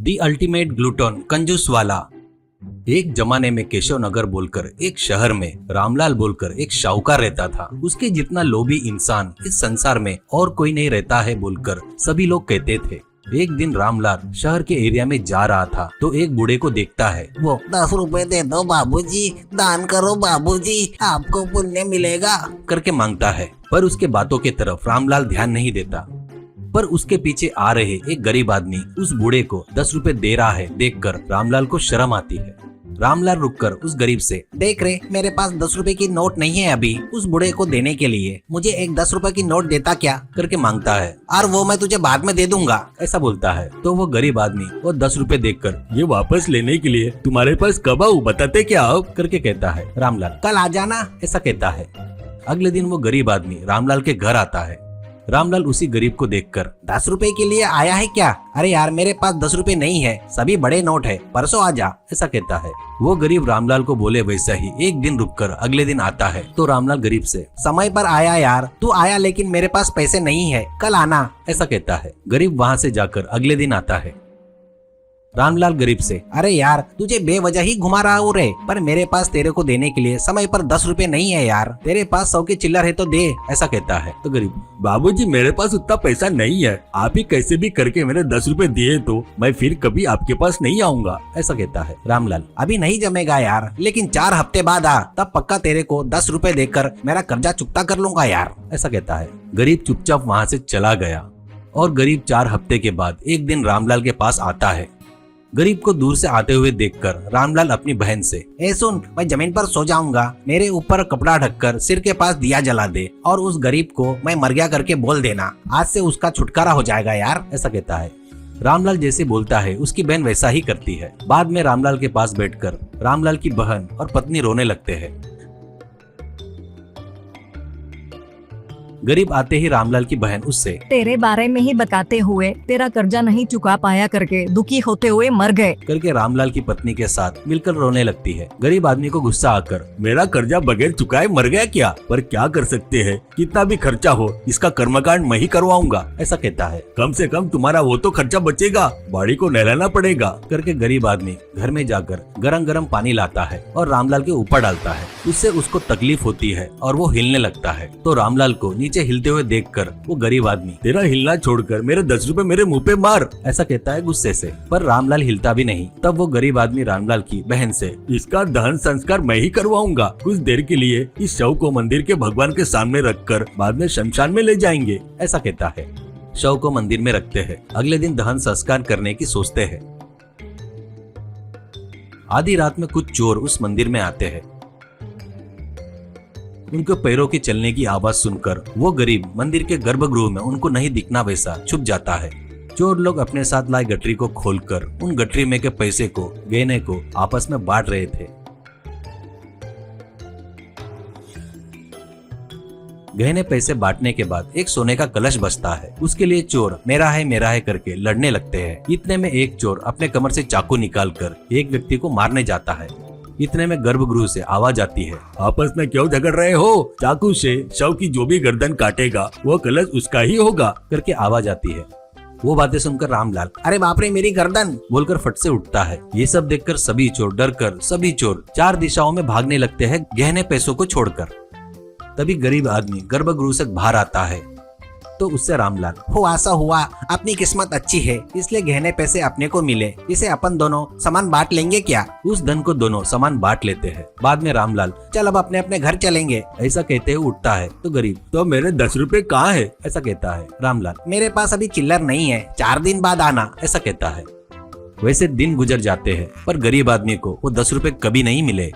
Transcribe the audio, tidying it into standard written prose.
The ultimate gluten कंजूस वाला। एक जमाने में केशव नगर बोलकर एक शहर में रामलाल बोलकर एक शाहूकार रहता था। उसके जितना लोभी इंसान इस संसार में और कोई नहीं रहता है बोलकर सभी लोग कहते थे। एक दिन रामलाल शहर के एरिया में जा रहा था तो एक बूढ़े को देखता है। वो 10 रुपए दे दो बाबूजी, दान करो बाबूजी, आपको पुण्य मिलेगा करके मांगता है, पर उसके बातों की तरफ रामलाल ध्यान नहीं देता। पर उसके पीछे आ रहे एक गरीब आदमी उस बूढ़े को 10 रुपए दे रहा है देखकर रामलाल को शर्म आती है। रामलाल रुककर उस गरीब से, देख रे, मेरे पास 10 रुपए की नोट नहीं है अभी उस बूढ़े को देने के लिए, मुझे एक 10 रुपए की नोट देता क्या करके मांगता है। और वो मैं तुझे बाद में दे दूंगा ऐसा बोलता है तो वो गरीब आदमी वो 10 रुपए देखकर, ये वापस लेने के लिए तुम्हारे पास कब आऊं बताते क्या आप करके कहता है। रामलाल कल आ जाना ऐसा कहता है। अगले दिन वो गरीब आदमी रामलाल के घर आता है। रामलाल उसी गरीब को देखकर, 10 रुपए के लिए आया है क्या? अरे यार मेरे पास 10 रुपए नहीं है, सभी बड़े नोट है, परसों आ जा ऐसा कहता है। वो गरीब रामलाल को बोले वैसा ही एक दिन रुककर अगले दिन आता है तो रामलाल गरीब से, समय पर आया यार, तू आया लेकिन मेरे पास पैसे नहीं है, कल आना ऐसा कहता है। गरीब वहाँ से जाकर अगले दिन आता है। रामलाल गरीब से, अरे यार तुझे बेवजह ही घुमा रहा हूँ रे, पर मेरे पास तेरे को देने के लिए समय पर 10 रुपए नहीं है यार, तेरे पास 100 की चिल्लर है तो दे ऐसा कहता है। तो गरीब, बाबूजी मेरे पास उतना पैसा नहीं है, आप ही कैसे भी करके मेरे 10 रुपए दिए तो मैं फिर कभी आपके पास नहीं आऊंगा ऐसा कहता है। रामलाल, अभी नहीं जमेगा यार, लेकिन 4 हफ्ते बाद आ, तब पक्का तेरे को 10 रुपए देकर मेरा कर्जा चुकता कर लूंगा यार ऐसा कहता है। गरीब चुपचाप वहाँ से चला गया और गरीब 4 हफ्ते के बाद एक दिन रामलाल के पास आता है। गरीब को दूर से आते हुए देखकर रामलाल अपनी बहन से, ए सुन, मैं जमीन पर सो जाऊंगा, मेरे ऊपर कपड़ा ढककर सिर के पास दिया जला दे और उस गरीब को मैं मर गया करके बोल देना, आज से उसका छुटकारा हो जाएगा यार ऐसा कहता है। रामलाल जैसे बोलता है उसकी बहन वैसा ही करती है। बाद में रामलाल के पास बैठकर रामलाल की बहन और पत्नी रोने लगते हैं। गरीब आते ही रामलाल की बहन उससे, तेरे बारे में ही बताते हुए तेरा कर्जा नहीं चुका पाया करके दुखी होते हुए मर गए करके रामलाल की पत्नी के साथ मिलकर रोने लगती है। गरीब आदमी को गुस्सा आकर, मेरा कर्जा बगैर चुकाए मर गया क्या, पर क्या कर सकते हैं, कितना भी खर्चा हो इसका कर्मकांड मैं ही करवाऊंगा ऐसा कहता है। कम से कम तुम्हारा वो तो खर्चा बचेगा, बाड़ी को नहलाना पड़ेगा करके गरीब आदमी घर में जाकर गरम गरम पानी लाता है और रामलाल के ऊपर डालता है। उससे उसको तकलीफ होती है और वो हिलने लगता है। तो रामलाल को नीचे हिलते हुए देखकर वो गरीब आदमी, तेरा हिलना छोड़कर मेरे 10 रुपए मेरे मुंह पे मार ऐसा कहता है गुस्से से। पर रामलाल हिलता भी नहीं। तब वो गरीब आदमी रामलाल की बहन से, इसका दहन संस्कार मैं ही करवाऊंगा, कुछ देर के लिए इस शव को मंदिर के भगवान के सामने रखकर बाद में शमशान में ले जाएंगे ऐसा कहता है। शव को मंदिर में रखते हैं। अगले दिन दहन संस्कार करने की सोचते हैं। आधी रात में कुछ चोर उस मंदिर में आते हैं। उनके पैरों के चलने की आवाज सुनकर वो गरीब मंदिर के गर्भगृह में उनको नहीं दिखना वैसा छुप जाता है। चोर लोग अपने साथ लाई गठरी को खोलकर उन गठरी में के पैसे को, गहने को आपस में बांट रहे थे। गहने पैसे बांटने के बाद एक सोने का कलश बचता है। उसके लिए चोर मेरा है करके लड़ने लगते हैं। इतने में एक चोर अपने कमर से चाकू निकालकर एक व्यक्ति को मारने जाता है। इतने में गर्भगृह से आवाज आती है, आपस में क्यों झगड़ रहे हो, चाकू से शव की जो भी गर्दन काटेगा वो कलश उसका ही होगा करके आवाज आती है। वो बातें सुनकर रामलाल, अरे बाप रे मेरी गर्दन बोलकर फट से उठता है। ये सब देखकर सभी चोर डरकर सभी चोर 4 दिशाओं में भागने लगते हैं गहने पैसों को छोड़कर। तभी गरीब आदमी गर्भगृह से बाहर आता है तो उससे रामलाल, हो ऐसा हुआ, अपनी किस्मत अच्छी है इसलिए गहने पैसे अपने को मिले, इसे अपन दोनों समान बांट लेंगे क्या? उस धन को दोनों समान बांट लेते हैं। बाद में रामलाल, चल अब अपने अपने घर चलेंगे ऐसा कहते हुए उठता है। तो गरीब, तो मेरे 10 रुपए कहाँ है ऐसा कहता है। रामलाल, मेरे पास अभी चिल्लर नहीं है, 4 दिन बाद आना ऐसा कहता है। वैसे दिन गुजर जाते हैं पर गरीब आदमी को वो 10 रुपए कभी नहीं मिले।